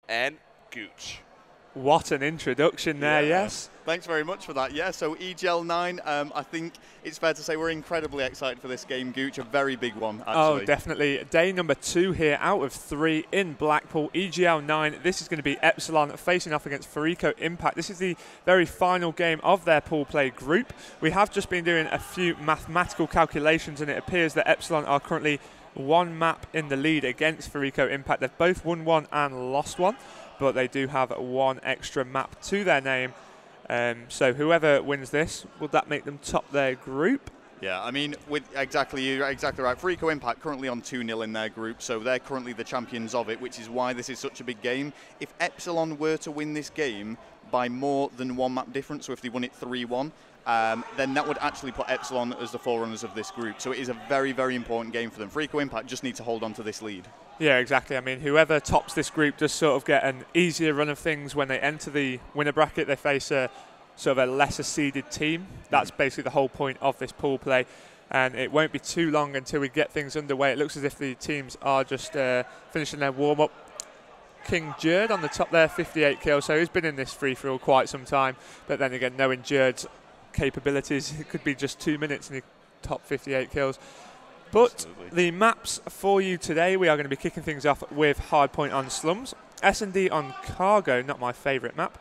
and Gooch. What an introduction there, yes. Thanks very much for that. Yeah, so EGL9, I think it's fair to say we're incredibly excited for this game, Gooch, a very big one, actually. Oh, definitely. Day number 2 here out of 3 in Blackpool. EGL9, this is going to be Epsilon facing off against Fariko Impact. This is the very final game of their pool play group. We have just been doing a few mathematical calculations, and it appears that Epsilon are currently 1 map in the lead against Fariko Impact. They've both won 1 and lost 1, but they do have 1 extra map to their name. So whoever wins this, will that make them top their group? Yeah, I mean, you're exactly right. Fariko Impact currently on 2-0 in their group, so they're currently the champions of it, which is why this is such a big game. If Epsilon were to win this game by more than 1 map difference, so if they won it 3-1, then that would actually put Epsilon as the forerunners of this group. So it is a very, very important game for them. Fariko Impact just need to hold on to this lead. Yeah, exactly. I mean, whoever tops this group does sort of get an easier run of things when they enter the winner bracket. They face a sort of a lesser seeded team. That's basically the whole point of this pool play. And it won't be too long until we get things underway. It looks as if the teams are just finishing their warm-up. King Jerd on the top there, 58 kills. So he's been in this free-for-all quite some time. But then again, knowing Jerd's capabilities, it could be just 2 minutes and he top 58 kills. But absolutely. The maps for you today, we are going to be kicking things off with Hardpoint on Slums, S&D on Cargo, not my favourite map,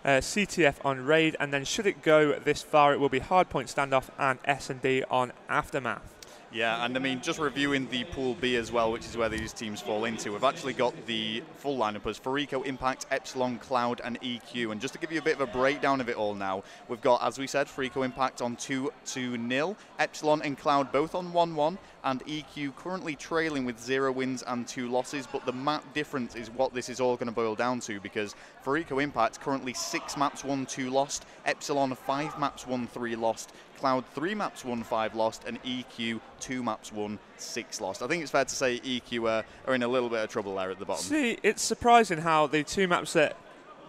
CTF on Raid, and then should it go this far, it will be Hardpoint Standoff and S&D on Aftermath. Yeah, and I mean, just reviewing the Pool B as well, which is where these teams fall into, we've actually got the full lineup as Fariko Impact, Epsilon, Cloud, and EQ. And just to give you a bit of a breakdown of it all now, we've got, as we said, Fariko Impact on 2-0, Epsilon and Cloud both on 1-1, and EQ currently trailing with 0 wins and 2 losses. But the map difference is what this is all going to boil down to, because Fariko Impact currently 6 maps won, 2 lost, Epsilon 5 maps won, 3 lost, Cloud 3 maps won, 5 lost, and EQ 2 maps won, 6 lost. I think it's fair to say EQ are in a little bit of trouble there at the bottom. See, it's surprising how the 2 maps that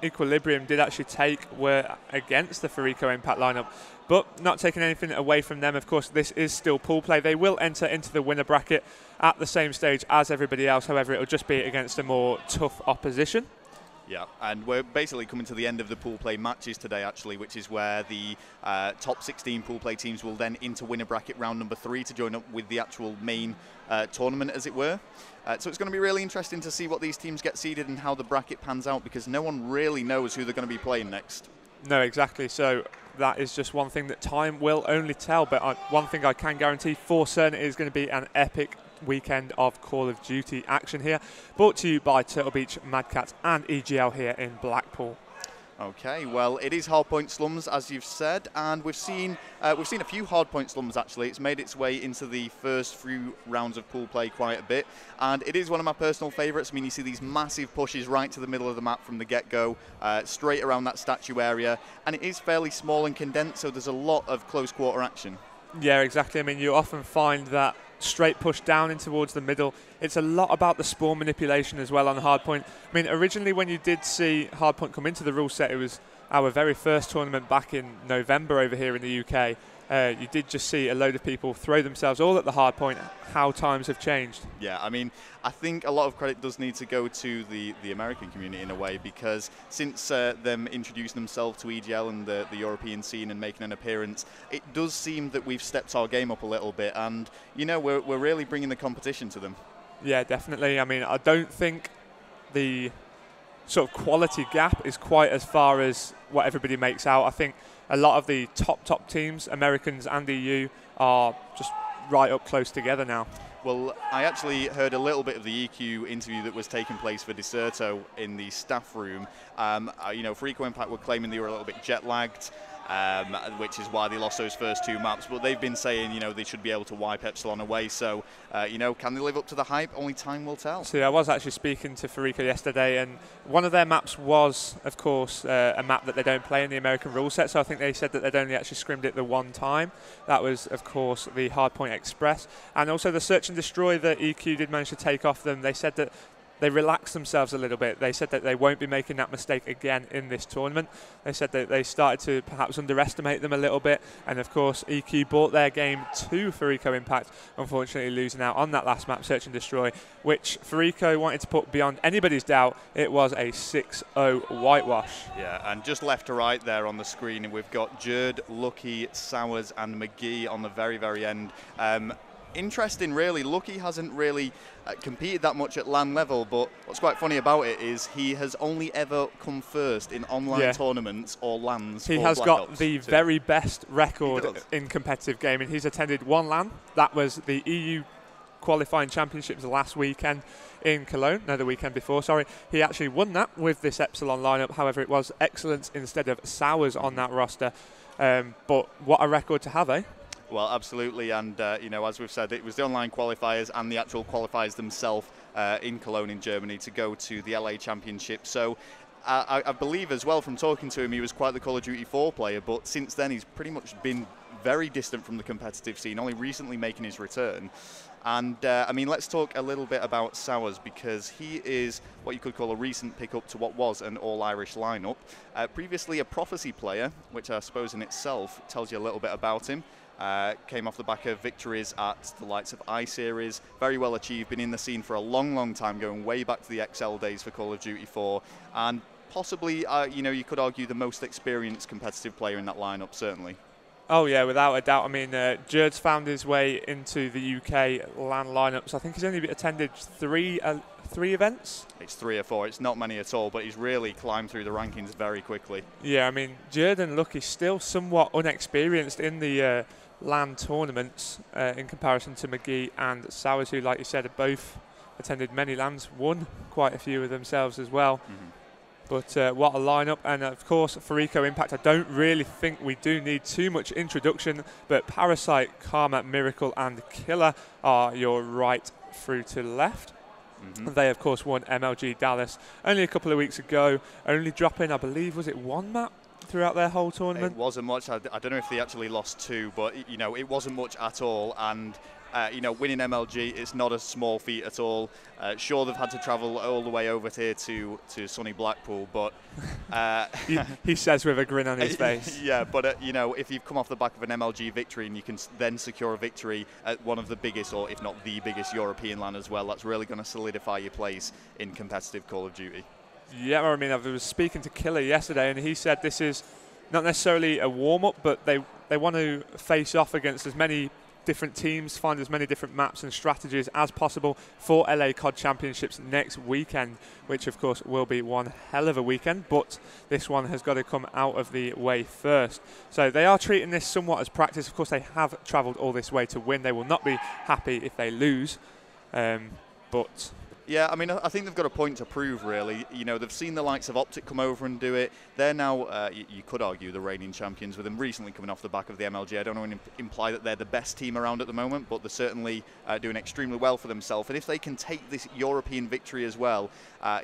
Equilibrium did actually take were against the Fariko Impact lineup, but not taking anything away from them. Of course, this is still pool play. They will enter into the winner bracket at the same stage as everybody else. However, it will just be against a more tough opposition. Yeah, and we're basically coming to the end of the pool play matches today, actually, which is where the top 16 pool play teams will then enter winner bracket round number 3 to join up with the actual main tournament, as it were. So it's going to be really interesting to see what these teams get seeded and how the bracket pans out, because no one really knows who they're going to be playing next. No, exactly. So that is just one thing that time will only tell. But one thing I can guarantee for certain is going to be an epic weekend of Call of Duty action here, brought to you by Turtle Beach, Mad Cats and EGL here in Blackpool. Okay, well, it is Hardpoint Slums, as you've said, and we've seen a few Hardpoint Slums, actually. It's made its way into the first few rounds of pool play quite a bit, and it is one of my personal favourites. I mean, you see these massive pushes right to the middle of the map from the get-go, straight around that statue area, and it is fairly small and condensed, so there's a lot of close-quarter action. Yeah, exactly. I mean, you often find that straight push down in towards the middle. It's a lot about the spawn manipulation as well on Hardpoint. I mean, originally when you did see Hardpoint come into the rule set, it was our very first tournament back in November over here in the UK. You did just see a load of people throw themselves all at the Hardpoint. How times have changed. Yeah, I mean, I think a lot of credit does need to go to the American community in a way, because since them introducing themselves to EGL and the European scene and making an appearance, it does seem that we've stepped our game up a little bit, and, you know, we're really bringing the competition to them. Yeah, definitely. I mean, I don't think the sort of quality gap is quite as far as what everybody makes out. I think a lot of the top teams, Americans and EU, are just right up close together now. Well, I actually heard a little bit of the EQ interview that was taking place for Deserto in the staff room. You know, Fariko Impact were claiming they were a little bit jet-lagged, which is why they lost those first 2 maps. But they've been saying, you know, they should be able to wipe Epsilon away. So, you know, can they live up to the hype? Only time will tell. See, I was actually speaking to Fariko yesterday, and one of their maps was, of course, a map that they don't play in the American rule set. So I think they said that they'd only actually scrimmed it the 1 time. That was, of course, the Hardpoint Express. And also the Search and Destroy that EQ did manage to take off them. They said that they relaxed themselves a little bit. They said that they won't be making that mistake again in this tournament. They said that they started to perhaps underestimate them a little bit, and of course EQ brought their game to Fariko Impact, unfortunately losing out on that last map, Search and Destroy, which Fariko wanted to put beyond anybody's doubt. It was a 6-0 whitewash. Yeah, and just left to right there on the screen, we've got Jerd, Lucky, Sowers and McGee on the very end. Interesting, really. Lucky hasn't really competed that much at LAN level, but what's quite funny about it is he has only ever come first in online tournaments or LANs. He has got the very best record in competitive gaming. He's attended one LAN. That was the EU qualifying championships last weekend in Cologne. No, the weekend before, sorry. He actually won that with this Epsilon lineup. However, it was Excellence instead of Sowers on that roster. But what a record to have, eh? Well, absolutely, and you know, as we've said, it was the online qualifiers and the actual qualifiers themselves in Cologne in Germany to go to the LA Championship. So I believe as well from talking to him, he was quite the Call of Duty 4 player, but since then he's pretty much been very distant from the competitive scene, only recently making his return. And I mean, let's talk a little bit about Sowers, because he is what you could call a recent pickup to what was an all-Irish lineup. Previously a Prophecy player, which I suppose in itself tells you a little bit about him. Came off the back of victories at the likes of I-Series, very well achieved, been in the scene for a long time, going way back to the XL days for Call of Duty 4, and possibly, you know, you could argue the most experienced competitive player in that lineup, certainly. Oh yeah, without a doubt. I mean, Jerd's found his way into the UK LAN lineups. I think he's only attended three events. It's 3 or 4. It's not many at all, but he's really climbed through the rankings very quickly. Yeah, I mean, Jerd and Lucky still somewhat unexperienced in the LAN tournaments in comparison to McGee and Sowers, who, like you said, have both attended many LANs, won quite a few of themselves as well. But what a lineup, and of course Fariko Impact. I don't really think we do need too much introduction, but Parasite, Karma, Miracle and Killer are your right through to left. They of course won MLG Dallas only a couple of weeks ago, only dropping, I believe, was it one map throughout their whole tournament? It wasn't much. I don't know if they actually lost 2, but you know, it wasn't much at all. And you know, winning MLG, it's not a small feat at all. Sure, they've had to travel all the way over here to sunny Blackpool, but he says with a grin on his face. Yeah, but you know, if you've come off the back of an MLG victory and you can then secure a victory at one of the biggest, or if not the biggest, European LAN as well, that's really going to solidify your place in competitive Call of Duty. Yeah, I mean, I was speaking to Killer yesterday, and he said this is not necessarily a warm-up, but they want to face off against as many different teams, find as many different maps and strategies as possible for LA COD Championships next weekend, which of course will be one hell of a weekend, but this one has got to come out of the way first. So they are treating this somewhat as practice. Of course, they have travelled all this way to win. They will not be happy if they lose, but... Yeah, I mean, I think they've got a point to prove, really. You know, they've seen the likes of Optic come over and do it. They're now, you could argue, the reigning champions, with them recently coming off the back of the MLG. I don't want to imply that they're the best team around at the moment, but they're certainly doing extremely well for themselves. And if they can take this European victory as well,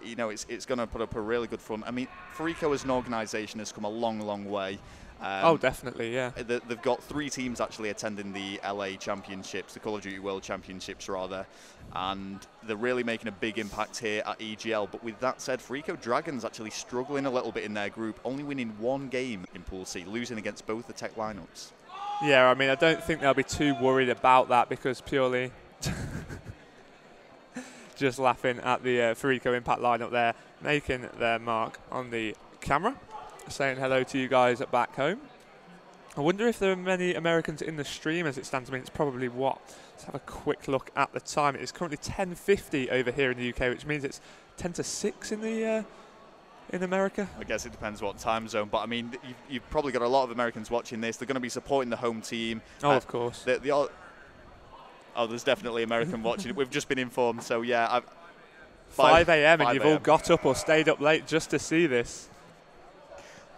you know, it's going to put up a really good front. I mean, Fariko as an organisation has come a long way. Oh, definitely, yeah. They've got 3 teams actually attending the LA Championships, the Call of Duty World Championships rather, and they're really making a big impact here at EGL. But with that said, Fariko Dragons actually struggling a little bit in their group, only winning 1 game in Pool C, losing against both the tech lineups. Yeah, I mean, I don't think they'll be too worried about that, because purely just laughing at the Fariko Impact lineup there, making their mark on the camera, saying hello to you guys back home. I wonder if there are many Americans in the stream as it stands. I mean, it's probably what? Let's have a quick look at the time. It is currently 10:50 over here in the UK, which means it's 10 to 6 in the in America. I guess it depends what time zone, but I mean, you've probably got a lot of Americans watching this. They're going to be supporting the home team. Oh, of course. Oh, there's definitely American watching. We've just been informed, so yeah. 5 a.m. and you've all got up or stayed up late just to see this.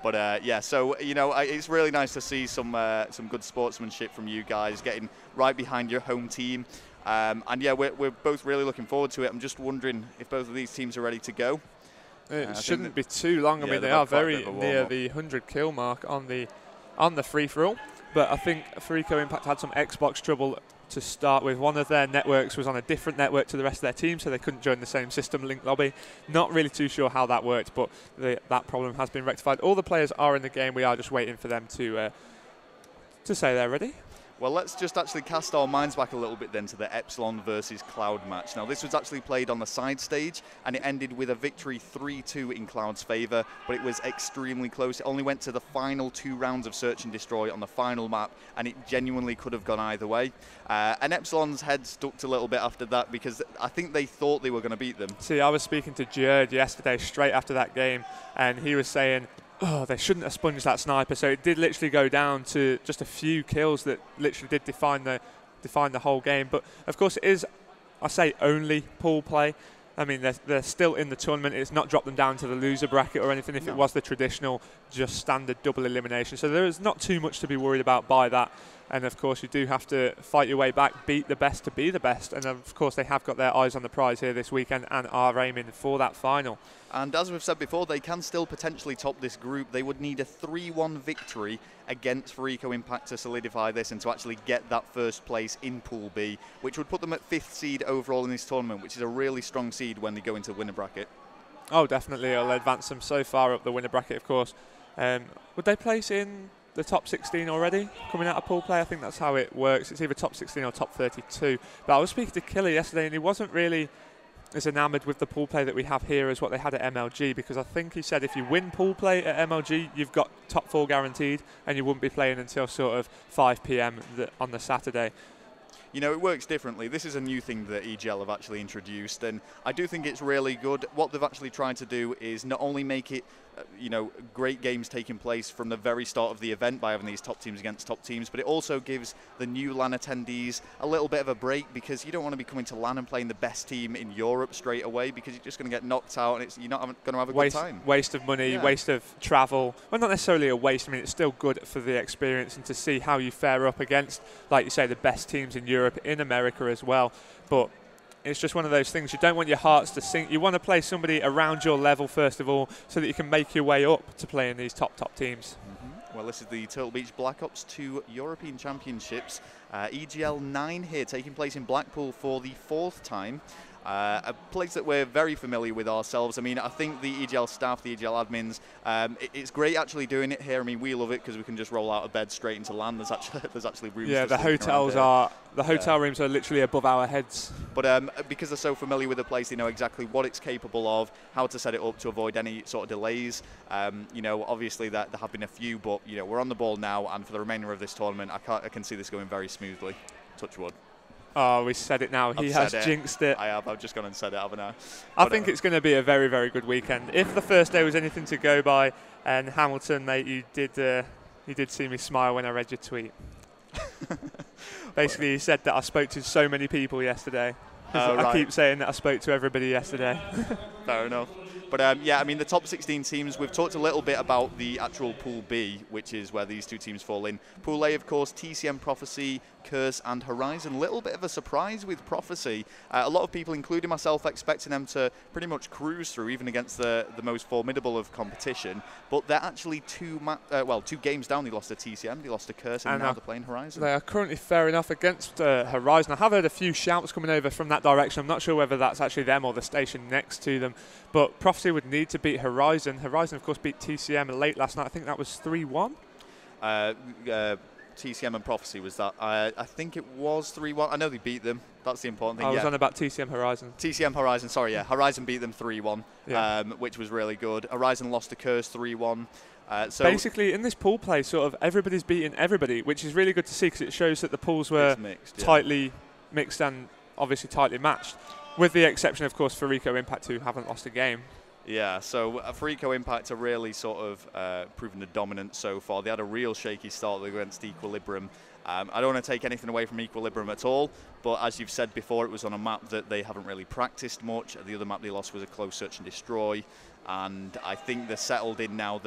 But yeah, so you know, it's really nice to see some good sportsmanship from you guys, getting right behind your home team. And yeah, we're both really looking forward to it. I'm just wondering if both of these teams are ready to go. It shouldn't be too long. I mean, they are very near the 100 kill mark on the free-for-all. But I think Fariko Impact had some Xbox trouble to start with. One of their networks was on a different network to the rest of their team, so they couldn't join the same system link lobby. Not really too sure how that worked, but that problem has been rectified. All the players are in the game. We are just waiting for them to say they're ready. Well, let's just actually cast our minds back a little bit then to the Epsilon versus Cloud match. Now, this was actually played on the side stage, and it ended with a victory 3-2 in Cloud's favour, but it was extremely close. It only went to the final 2 rounds of Search and Destroy on the final map, and it genuinely could have gone either way. And Epsilon's head stuck a little bit after that, because I think they thought they were going to beat them. See, I was speaking to Jerd yesterday straight after that game, and he was saying, oh, they shouldn't have sponged that sniper. So it did literally go down to just a few kills that literally did define the whole game. But of course, it is, I say, only pool play. I mean, they're still in the tournament. It's not dropped them down to the loser bracket or anything. If it was the traditional, just standard double elimination, so there is not too much to be worried about by that. And of course, you do have to fight your way back, beat the best to be the best. And of course, they have got their eyes on the prize here this weekend and are aiming for that final. And as we've said before, they can still potentially top this group. They would need a 3-1 victory against Fariko Impact to solidify this and to actually get that first place in Pool B, which would put them at 5th seed overall in this tournament, which is a really strong seed when they go into the winner bracket. Oh, definitely. It'll advance them so far up the winner bracket, of course. Would they place in the top 16 already coming out of pool play? I think that's how it works. It's either top 16 or top 32. But I was speaking to Killer yesterday, and he wasn't really as enamoured with the pool play that we have here as what they had at MLG, because I think he said if you win pool play at MLG, you've got top 4 guaranteed, and you wouldn't be playing until sort of 5 p.m. on the Saturday. You know, it works differently. This is a new thing that EGL have actually introduced, and I do think it's really good. What they've actually tried to do is not only make it, you know, great games taking place from the very start of the event by having these top teams against top teams, but it also gives the new LAN attendees a little bit of a break, because you don't want to be coming to LAN and playing the best team in Europe straight away, because you're just going to get knocked out and you're not going to have a good time. Waste of money, waste of travel. Well, not necessarily a waste. I mean, it's still good for the experience and to see how you fare up against, like you say, the best teams in Europe, in America as well. But it's just one of those things. You don't want your hearts to sink. You want to play somebody around your level first of all, so that you can make your way up to playing these top teams. Well, this is the Turtle Beach Black Ops 2 European Championships. EGL9 here, taking place in Blackpool for the 4th time. A place that we're very familiar with ourselves. I mean, I think the EGL staff, the EGL admins, it's great actually doing it here. I mean, we love it because we can just roll out of bed straight into LAN. There's actually rooms. Yeah, the hotel rooms are literally above our heads. But because they're so familiar with the place, they know exactly what it's capable of, how to set it up to avoid any sort of delays. You know, obviously there have been a few, but you know, we're on the ball now, and for the remainder of this tournament, I can see this going very smoothly. Touch wood. Oh, we said it now. He has jinxed it. I have. I've just gone and said it, haven't I? I think it's going to be a very, very good weekend. If the first day was anything to go by, and Hamilton, mate, you did see me smile when I read your tweet. Basically, he said that I spoke to so many people yesterday. I keep saying that I spoke to everybody yesterday. Fair enough. But yeah, I mean, the top 16 teams, we've talked a little bit about the actual Pool B, which is where these 2 teams fall in. Pool A, of course, TCM, Prophecy, Curse and Horizon. Little bit of a surprise with Prophecy. A lot of people, including myself, expecting them to pretty much cruise through, even against the most formidable of competition. But they're actually 2 games down. They lost to TCM, they lost to Curse, and now they're playing Horizon. They are currently fair enough against Horizon. I have heard a few shouts coming over from that direction. I'm not sure whether that's actually them or the station next to them. But Prophecy would need to beat Horizon. Horizon, of course, beat TCM late last night. I think that was 3-1. TCM and Prophecy was that. I think it was 3-1. I know they beat them. That's the important thing. I was on about TCM Horizon. TCM Horizon, sorry, yeah. Horizon beat them 3-1, which was really good. Horizon lost to Curse 3-1. So basically, in this pool play, sort of everybody's beating everybody, which is really good to see, because it shows that the pools were tightly mixed and obviously tightly matched, with the exception, of course, Fariko Impact, who haven't lost a game. Yeah, so Fariko Impact are really sort of proven the dominance so far. They had a real shaky start against Equilibrium. I don't want to take anything away from Equilibrium at all, but as you've said before, it was on a map that they haven't really practiced much. The other map they lost was a close search and destroy, and I think they're settled in now.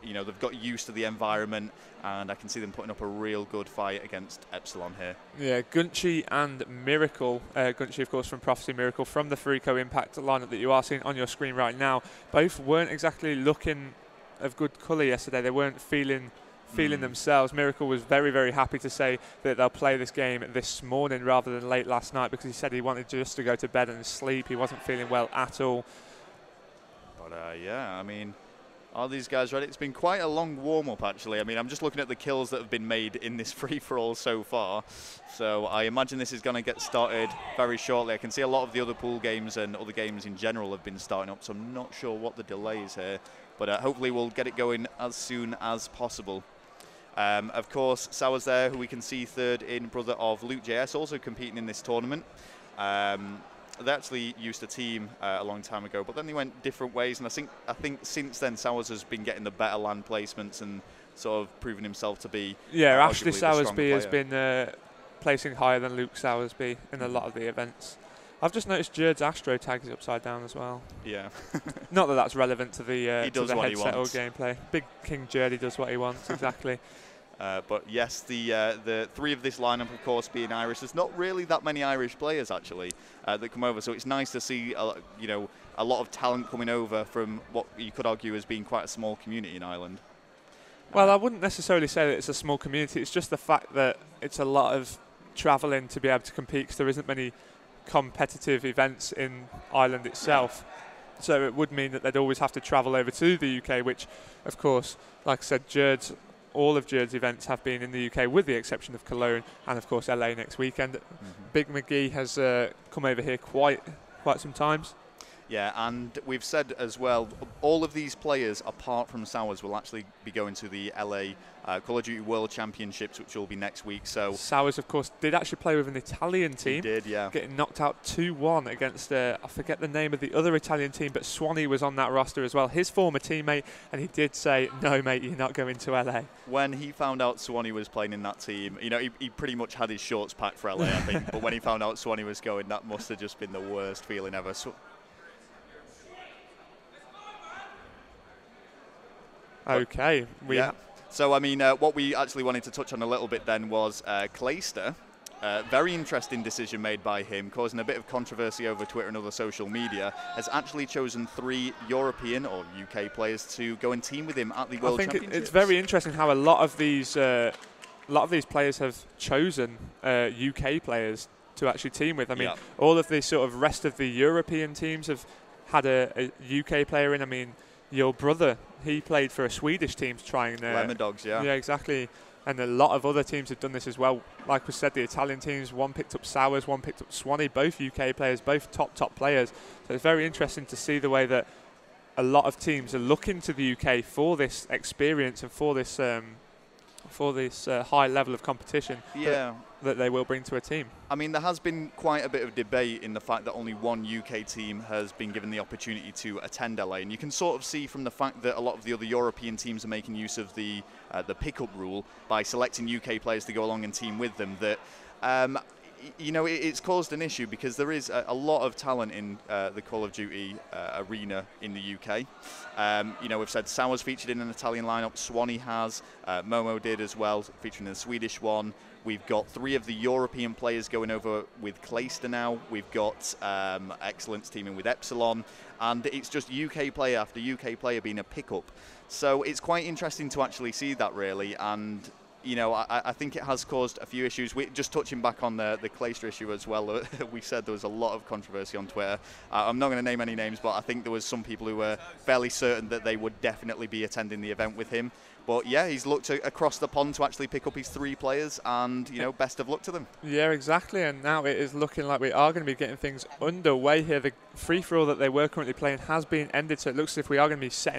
You know, they've got used to the environment, and I can see them putting up a real good fight against Epsilon here. Yeah, Gunchi and Miracle. Gunchi, of course, from Prophecy, Miracle from the Fariko Impact lineup that you are seeing on your screen right now. Both weren't exactly looking of good colour yesterday. They weren't feeling feeling themselves. Miracle was very, very happy to say that they'll play this game this morning rather than late last night, because he said he wanted just to go to bed and sleep. He wasn't feeling well at all. But yeah, I mean, are these guys ready? It's been quite a long warm-up, actually. I mean, I'm just looking at the kills that have been made in this free-for-all so far. So I imagine this is going to get started very shortly. I can see a lot of the other pool games and other games in general have been starting up, so I'm not sure what the delay is here. But hopefully we'll get it going as soon as possible. Of course, Sours there, who we can see third in, brother of Luke JS, also competing in this tournament. They actually used a team a long time ago, but then they went different ways, and I think since then Sours has been getting the better land placements and sort of proving himself to be Ashley Sowersby has been placing higher than Luke Sowersby in a lot of the events. I've just noticed Jerd's Astro tag is upside down as well. Yeah. Not that that's relevant to the headset or gameplay. Big King Jerd, he does what he wants, exactly. But yes, the three of this lineup, of course, being Irish. There's not really that many Irish players actually that come over, so it's nice to see a lot of talent coming over from what you could argue as being quite a small community in Ireland. Well, I wouldn't necessarily say that it's a small community. It's just the fact that it's a lot of travelling to be able to compete, because there isn't many competitive events in Ireland itself. Yeah. So it would mean that they'd always have to travel over to the UK, which, of course, like I said, all of Jerd's events have been in the UK, with the exception of Cologne and, of course, LA next weekend. Big McGee has come over here quite some times. Yeah, and we've said as well, all of these players, apart from Sours, will actually be going to the LA Call of Duty World Championships, which will be next week. So Sours, of course, did actually play with an Italian team. He did, yeah. Getting knocked out 2-1 against, I forget the name of the other Italian team, but Swanee was on that roster as well, his former teammate, and he did say, no, mate, you're not going to LA. When he found out Swanee was playing in that team, he pretty much had his shorts packed for LA, I think. But when he found out Swanee was going, that must have just been the worst feeling ever. Okay. Yeah. So, I mean, what we actually wanted to touch on a little bit then was Clayster. Very interesting decision made by him, causing a bit of controversy over Twitter and other social media, has actually chosen 3 European or UK players to go and team with him at the World Championships. It's very interesting how a lot of these players have chosen UK players to actually team with. I mean, all of the sort of rest of the European teams have had a UK player in. I mean, your brother, he played for a Swedish team trying Lemon Dogs, yeah. Yeah, exactly. And a lot of other teams have done this as well. Like we said, the Italian teams, one picked up Sours, one picked up Swanee, both UK players, both top players. So it's very interesting to see the way that a lot of teams are looking to the UK for this experience and for this high level of competition that they will bring to a team. I mean, there has been quite a bit of debate in the fact that only one UK team has been given the opportunity to attend LA, and you can sort of see from the fact that a lot of the other European teams are making use of the pickup rule by selecting UK players to go along and team with them, that it's caused an issue, because there is a lot of talent in the Call of Duty arena in the UK. We've said Sours featured in an Italian lineup, Swanee has, Momo did as well, featuring in the Swedish one. We've got 3 of the European players going over with Clayster now. We've got Excellence teaming with Epsilon, and it's just UK player after UK player being a pickup. So it's quite interesting to actually see that, really, and I think it has caused a few issues. Just touching back on the Clayster issue as well, we said there was a lot of controversy on Twitter. I'm not going to name any names, but I think there was some people who were fairly certain that they would definitely be attending the event with him. But yeah, he's looked across the pond to actually pick up his 3 players, and best of luck to them. Yeah, exactly. And now it is looking like we are going to be getting things underway here. The free-for-all that they were currently playing has been ended, so it looks as if we are going to be setting